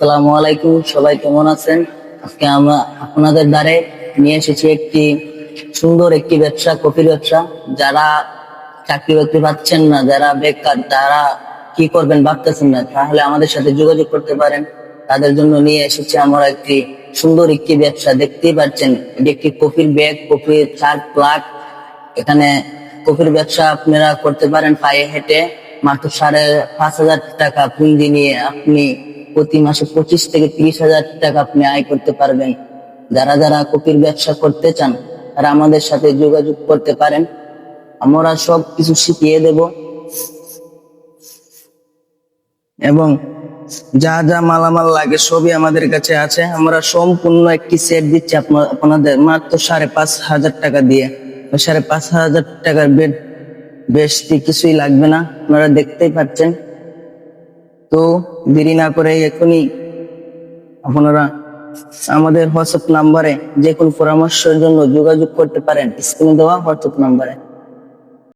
আসসালামু আলাইকুম, সবাই কেমন আছেন? আজকে আমরা আপনাদের দ্বারে নিয়ে এসেছি একটি সুন্দর একটি ব্যবসা, কফির ব্যবসা। যারা চাকরি বাকরি পাচ্ছেন না, যারা বেকার, তারা কি করবেন ভাবতেছেন না, তাহলে আমাদের সাথে যোগাযোগ করতে পারেন। তাদের জন্য নিয়ে এসেছি আমরা একটি সুন্দর একটি ব্যবসা। দেখতেই পাচ্ছেন, এটি একটি কফির ব্যাগ, কফির চার প্লাগ। এখানে কফির ব্যবসা আপনারা করতে পারেন পায়ে হেঁটে। মাত্র 5,500 টাকা পুঁজি নিয়ে আপনি প্রতি মাসে 25 থেকে 30 হাজার টাকা আপনি আয় করতে পারবেন। যারা যারা কফির ব্যবসা করতে চান, তারা আমাদের সাথে যোগাযোগ করতে পারেন। আমরা সব কিছু শিখিয়ে দেব, এবং যা যা মালামাল লাগে সবই আমাদের কাছে আছে। আমরা সম্পূর্ণ একটি সেট দিচ্ছি আপনাদের মাত্র 5,500 টাকা দিয়ে। 5,500 টাকার বেড বেশি কিছুই লাগবে না, আপনারা দেখতেই পাচ্ছেন। তো দেরি না করে এখনই আপনারা আমাদের হোয়াটসঅ্যাপ নাম্বারে যে কোনো পরামর্শের জন্য যোগাযোগ করতে পারেন, স্ক্রিনে দেওয়া হোয়াটসঅ্যাপ নাম্বারে।